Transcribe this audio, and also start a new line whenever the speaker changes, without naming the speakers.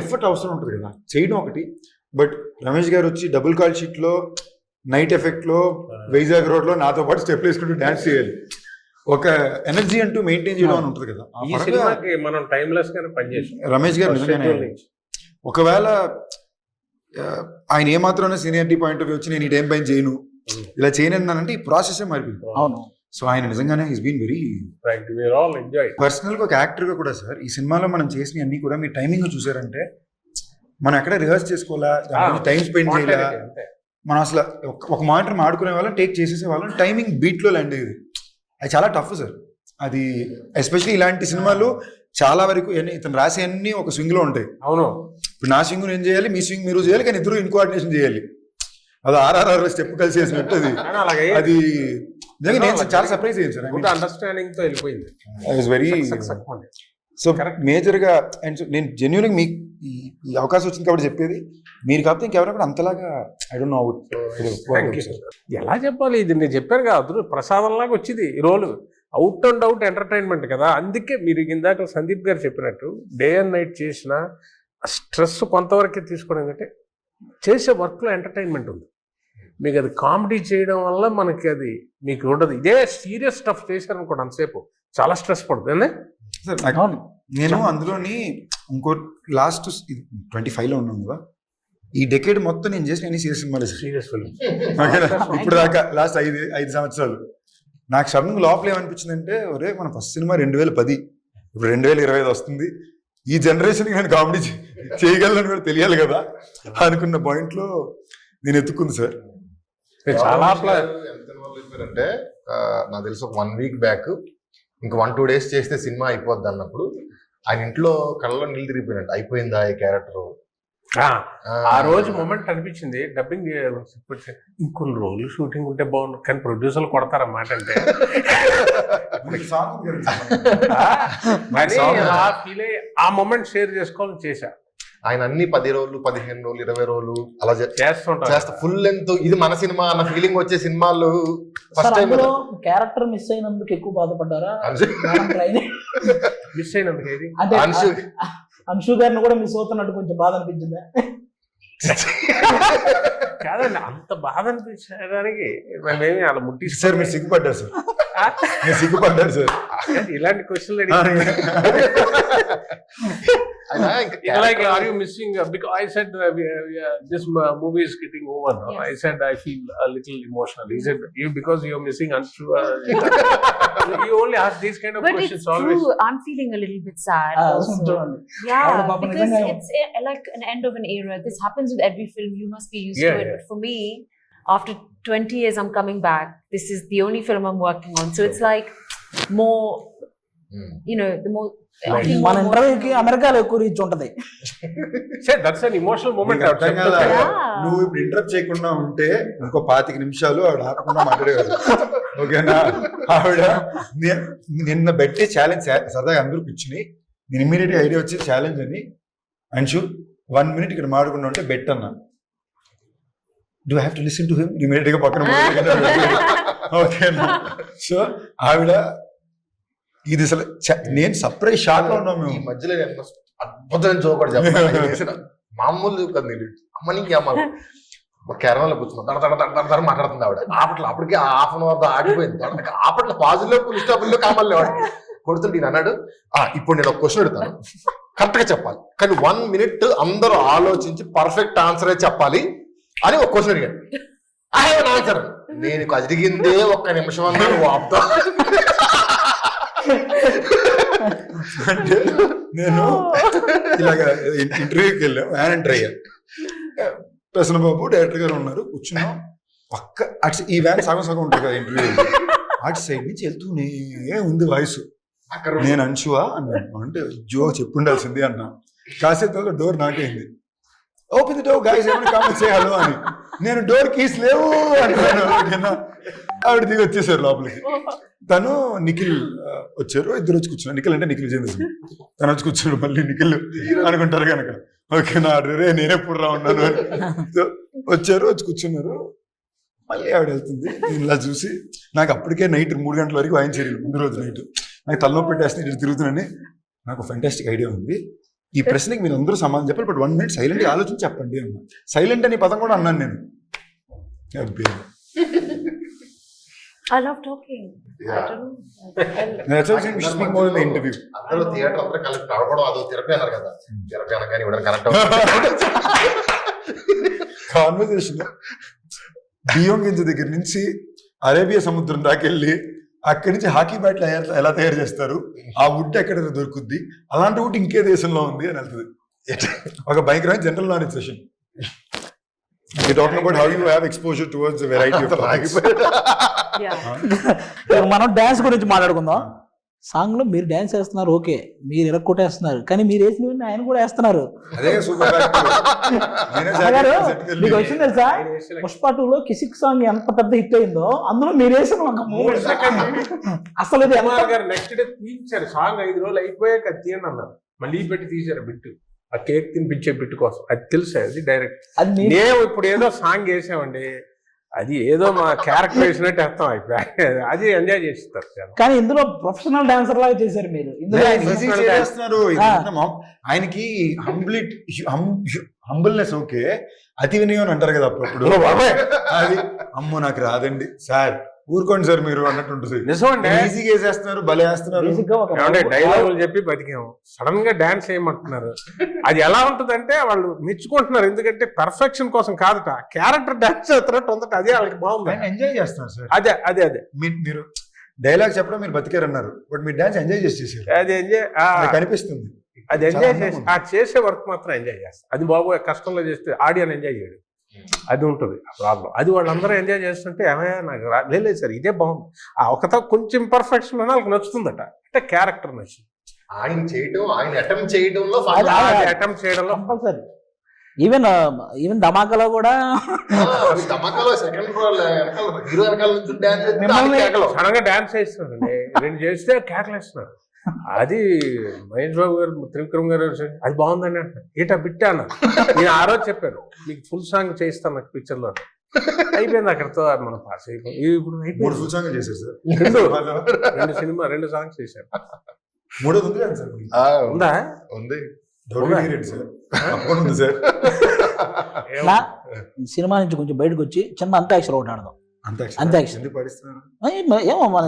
Effort అవసరం ఉంటుంది కదా చేయడం ఒకటి. బట్ రమేష్ గారు వచ్చి డబుల్ కాల్ షీట్ లో నైట్ ఎఫెక్ట్ లో వైజాగ్ రోడ్ లో నాతో పాటు స్టెప్ వేసుకుంటూ డాన్స్ చేయాలి. ఒక ఎనర్జీ అంటూ మెయింటైన్ చేయడం అని ఉంటుంది కదా.
ఈ సినిమాకి మనం టైమ్లెస్ గానే పనిచేసాం.
రమేష్ గారు నిజంగానే ఒకవేళ ఆయన ఏమాత్రం సీనియారిటీ పాయింట్ ఆఫ్ వ్యూ వచ్చి నేను ఈ టైం పైన చేయను ఇలా చేయనంటే ఈ ప్రాసెస్ మారిపోయింది.
అవును.
సో ఆయన నిజంగానే ఈస్ బీన్ వెరీ పర్సనల్ గా ఒక యాక్టర్ గా కూడా సార్. ఈ సినిమాలో మనం చేసిన అన్ని కూడా మీరు టైమింగ్ చూసారంటే మనం ఎక్కడ రిహర్స్ చేసుకోవాలా, టైం స్పెండ్ చేయాలా, మనం అసలు ఒక మానిటర్ ఆడుకునే వాళ్ళం టేక్ చేసేసే వాళ్ళం, టైమింగ్ బీట్ లో ల్యాండ్ అయ్యేది. అది చాలా టఫ్ సార్. అది ఎస్పెషల్లీ ఇలాంటి సినిమాలు చాలా వరకు ఇతను రాసే అన్ని ఒక స్వింగ్ లో ఉంటాయి.
అవును.
ఇప్పుడు నా స్వింగ్ నేను చేయాలి, మీ స్వింగ్ మీరు చేయాలి, కానీ ఇద్దరు ఇన్కోఆర్డినేషన్ చేయాలి. అది ఆర్ఆర్ఆర్ స్టెప్ కలిసి చేసినట్టు అది నిజంగా నేను చాలా సర్ప్రైజ్ అయ్యాను సార్.
అండర్స్టాండింగ్ తో వెళ్ళిపోయింది.
I was very so major గా. అండ్ నేను జెన్యూన్ మీకు ఈ అవకాశం వచ్చింది కాబట్టి చెప్పేది, మీరు కాకపోతే ఇంకెవరైనా కూడా అంతలాగా ఐ డోంట్ నో
ఎలా చెప్పాలి. ఇది నేను చెప్పాను కదా, ప్రసాదం లాగా వచ్చింది ఈ role. Out and out entertainment కదా. అందుకే మీరు ఇందాక సందీప్ గారు చెప్పినట్టు డే అండ్ నైట్ చేసిన స్ట్రెస్ కొంతవరకే తీసుకోవడం ఏంటంటే చేసే వర్క్లో ఎంటర్టైన్మెంట్ ఉంది. మీకు అది కామెడీ చేయడం వల్ల మనకి అది మీకు ఉండదు. ఇదే సీరియస్ స్టఫ్ చేశారనుకోండి అంతసేపు చాలా స్ట్రెస్ పడుతుంది.
నేను అందులోని ఇంకో లాస్ట్ 25 లో ఉన్నాను కదా, ఈ డెకేడ్ మొత్తం నేను చేసిన అన్ని సీరియస్ సినిమాలు.
సీరియస్ ఫిల్మ్
ఇప్పుడు దాకా లాస్ట్ 5 సంవత్సరాలు నాకు సడన్ లోపల ఏమనిపించిందంటే, ఒరే మన ఫస్ట్ సినిమా 2010, ఇప్పుడు 2025 వస్తుంది, ఈ జనరేషన్కి నేను కామెడీ చేయగలను కూడా తెలియాలి కదా అనుకున్న పాయింట్ లో నేను ఎత్తుకుంది సార్.
చాలా అంటే నాకు తెలిసి ఒక 1 వీక్ బ్యాక్ ఇంకా 1-2 days చేస్తే సినిమా అయిపోద్ది అన్నప్పుడు ఆయన ఇంట్లో కళ్ళలో నీళ్ళు తిరిగిపోయినట్టు అయిపోయిందా ఈ క్యారెక్టర్.
ఆ రోజు మూమెంట్ అనిపించింది. డబ్బింగ్ ఇంకొన్ని రోజులు షూటింగ్ ఉంటే బాగుండు, కానీ ప్రొడ్యూసర్లు కొడతారన్నమాట. అంటే ఆ మూమెంట్ షేర్ చేసుకోవాలని చేశా.
ఆయన అన్ని 10 రోజులు 15 రోజులు 20 రోజులు అలా చేస్తా ఫుల్ లెంత్. ఇది మన సినిమా అన్న ఫీలింగ్ వచ్చే సినిమాలు ఫస్ట్ టైం.
క్యారెక్టర్ మిస్ అయినందుకు ఎక్కువ బాధపడ్డారా?
మిస్ అయినందుకు ఏది
అంటే అంశు గారిని కూడా మిస్ అవుతున్నట్టు కొంచెం బాధ అనిపించిందా?
కాదండి, అంత బాధ అనిపించడానికి మేమేమి అలా ముట్టి
సార్ మీరు సిగ్గుపడ్డారు సార్. సిగ్గుపడ్డారు సార్
ఇలాంటి క్వశ్చన్లు. Like, are you missing? Because I said this movie is getting over. No? Yes. I said I feel a little emotional. He said because you're missing Anshu. You only ask these kind of questions always.
But it's true. I'm feeling a little bit sad. Yeah, because it's like an end of an era. This happens with every film. You must be used to it. But for me, after 20 years, I'm coming back. This is the only film I'm working on. So it's like more, you know, the more.
మన ఇంటర్వ్యూకి అమెరికాలో ఎక్కువ reach ఉంటది.
That's an emotional moment.
నువ్వు ఇప్పుడు interrupt చేయకుండా ఉంటే ఇంకో 25 నిమిషాలు ఆవిడ ఆపకుండా మాట్లాడేవారు. ఓకేనా? ఆవిడ నిన్న పెట్టే ఛాలెంజ్ సరదాగా అందరూ కూర్చుని నేను ఇమ్మీడియట్ ఐడియా వచ్చి ఛాలెంజ్ అని, అంశు 1 minute ఇక్కడ మాట్లాడకుండా ఉంటే బెట్ అన్నా. Do have to listen to him immediate గా పక్కన. ఓకేనా? సో ఆవిడ ఇది అసలు నేను సర్ప్రైజ్ షాక్ లో ఉన్నాము.
ఈ మధ్యలో అద్భుతమైన జోక్ చెప్పాను. మామూలు అమ్మనికి అమ్మ కేరళలో కూర్చున్నాం మాట్లాడుతుంది ఆవిడ. అప్పటికి హాఫ్ అన్ అవర్ ఆగిపోయింది. అప్పట్లో పాజిలో స్టాపుల్లో కామల్ని వాడు కొడుతుంటే నేను అన్నాడు, ఇప్పుడు నేను ఒక క్వశ్చన్ అడుగుతాను, కరెక్ట్ గా చెప్పాలి, కానీ 1 minute అందరూ ఆలోచించి పర్ఫెక్ట్ ఆన్సరే చెప్పాలి అని ఒక క్వశ్చన్ అడిగాను. I have an answer. నేను అడిగిందే 1 నిమిషం అన్నాను. వాపుతా
అంటే నేను ఇలాగ ఇంటర్వ్యూకి వెళ్ళాం. యానంటర్ అయ్యా, ప్రసన్నబాబు డైరెక్టర్ గారు ఉన్నారు, కూర్చున్నాం పక్క. అటు ఈ వ్యాన్ సగం ఉంటుంది కదా ఇంటర్వ్యూ, అటు సైడ్ నుంచి వెళ్తూనే ఉంది వాయిస్. నేను అంశువా అన్నాను. అంటే జో చెప్పుండాల్సింది అన్నా. కాసేపు డోర్ నాకైంది. ఓపెన్ ది డోర్ గైస్, ఏమైనా కామెంట్స్ చేయాలో అని. నేను డోర్ కీస్ లేవు అంటాను. ఓకేనా? ఆవిడ దిగి వచ్చేసారు లోపలికి. తను నిఖిల్ వచ్చారు, ఇద్దరు వచ్చి కూర్చున్నారు. నిఖిల్ అంటే నిఖిల్ విజేంద్ర సింగ్. తను వచ్చి కూర్చున్నాడు. మళ్ళీ నిఖిల్ అనుకుంటారు కనుక ఓకేనా, రే నేను ఎప్పుడు రా ఉన్నాను అని వచ్చారు, వచ్చి కూర్చున్నారు. మళ్ళీ ఆవిడ వెళ్తుంది. ఇలా చూసి నాకు అప్పటికే నైట్ 3 గంటల వరకు వాయించారు. ముందు రోజు నైట్ నాకు తలనొప్పి పెట్టేస్తే ఇటు తిరుగుతున్నాను. నాకు ఫెంటాస్టిక్ ఐడియా ఉంది, ఈ ప్రశ్నకి మీరు అందరూ సమాధానం చెప్పాలి, బట్ 1 minute సైలెంట్ ఆలోచించి చెప్పండి అన్న. సైలెంట్ అనే పదం కూడా అన్నాను నేను. అబ్బే.
I love talking. I don't know.
That's why we should speak more in the interview.
అందరూ థియేటర్ అందరూ కలిసి నడవడం అదో థెరపీ అన్నారు కదా, థెరపీ అనగానే ఇవ్వడం కనెక్ట్
కాన్వర్సేషన్ బియ్యం గింజ దగ్గర నుంచి అరేబియా సముద్రం దాకా వెళ్ళి అక్కడి నుంచి హాకీ బ్యాట్లు ఎలా తయారు చేస్తారు, ఆ వుడ్ ఎక్కడ దొరుకుద్ది, అలాంటి వుడ్ ఇంకే దేశంలో ఉంది అని వెళ్తుంది. ఒక భయంకరమైన general knowledge session. We're talking about how you have exposure towards a variety of topics.
Yeah.
మనం డాన్స్ గురించి మాట్లాడుకుందాం. సాంగ్ లో మీరు డాన్స్ వేస్తున్నారు, ఓకే, మీరు ఇరక్కొట్టేస్తున్నారు, కానీ మీరు వేసినవన్నీ ఆయన కూడా వేస్తున్నారు.
అదే సూపర్
మీకు వచ్చింది తెలుసా, పుష్ప 2లో కిసిక్ సాంగ్ ఎంత పెద్ద హిట్ అయిందో అందులో మీరు వేసిన ఒక మూమెంట్ అసలు ఇది ఎంత
నెక్స్ట్ డే తీయించారు సాంగ్, 5 రోజులు అయిపోయాక అది తీయండి అన్నారు, మళ్ళీ పెట్టి తీశారు బిట్టు, ఆ కేక్ తినిపించే బిట్టు కోసం. అది తెలుసా, అది డైరెక్ట్.
అది
మేము ఇప్పుడు ఏదో సాంగ్ వేసామండి, అది ఏదో మా క్యారెక్టర్ వేసినట్టు అర్థం అయిపోయి అది ఎంజాయ్ చేస్తారు జనం.
కానీ ఇందులో ప్రొఫెషనల్ డాన్సర్ లాగా చేశారు మీరు. ఇందులో
ఆయనకి హంబుల్నెస్ ఓకే, అతి వినయం అని అంటారు కదా అప్పుడప్పుడు. అది అమ్మో నాకు రాదండి సార్, ఊరుకోండి సార్ మీరు అన్నట్టు ఉంటుంది.
నిజమండి,
ఈజీగా వేసేస్తున్నారు, భలే వేస్తున్నారు.
డైలాగులు చెప్పి బతికాము, సడన్ గా డాన్స్ చేయమంటున్నారు. అది ఎలా ఉంటుందంటే వాళ్ళు మెచ్చుకుంటున్నారు, ఎందుకంటే పర్ఫెక్షన్ కోసం కాదట, క్యారెక్టర్ డాన్స్ చేస్తున్నట్టు ఉందట, అదే వాళ్ళకి బాగుంది,
ఎంజాయ్ చేస్తున్నారు సార్.
అదే అదే అదే
మీరు డైలాగ్ చెప్పడం మీరు బతికారన్నారు, బట్ మీరు డాన్స్ ఎంజాయ్ చేసేసారు,
అది ఎంజాయ్
కనిపిస్తుంది.
అది ఎంజాయ్ చేసి ఆ చేసే వర్క్ మాత్రం ఎంజాయ్ చేస్తారు. అది బాబు కష్టంలో చేస్తే ఆడియన్ ఎంజాయ్ చేయడు, అది ఉంటుంది ప్రాబ్లం. అది వాళ్ళందరూ ఎంజాయ్ చేస్తుంటే ఏమైనా నాకు లేదు సార్ ఇదే బాగుంది, ఆ ఒకతో కొంచెం ఇంపర్ఫెక్షన్ అని వాళ్ళకి నచ్చుతుందట, అంటే క్యారెక్టర్ నచ్చింది.
ఆయన చేయడం, ఆయన అటెంప్ట్ చేయడంలో
అటెంప్ట్ చేయడంలో
కంపల్సరీ. ఈవెన్ ధమాకాలో కూడా
ధమాకాలో సెకండ్ హీరో వెనకాల నుంచి డాన్స్
సడన్ గా డాన్స్ చేస్తున్నారండి, 2 చేస్తే కేకలేస్తున్నారు. అది మహేష్ బాబు గారు, త్రివిక్రమ్ గారు అది బాగుందని అంటారు, ఏటా బిట్టా అన్న. నేను ఆ రోజు చెప్పాను మీకు ఫుల్ సాంగ్ చేయిస్తాను నాకు పిక్చర్ లో, అయిపోయింది అక్కడతో మనం పాస్ అయిపోయింది. ఇప్పుడు అయిపోయింది,
ఫుల్ సాంగ్ చేశారు సార్,
2 సినిమా 2 సాంగ్స్ చేశారు.
మూడోది ఉంది కదా సార్,
ఉందా?
ఉంది
సార్.
సినిమా నుంచి కొంచెం బయటకు వచ్చి చిన్న అంతాక్షరి ఒకటి ఆడదాం.
అంతాక్షరి ఎందుకు పాడిస్తున్నారు
ఏమో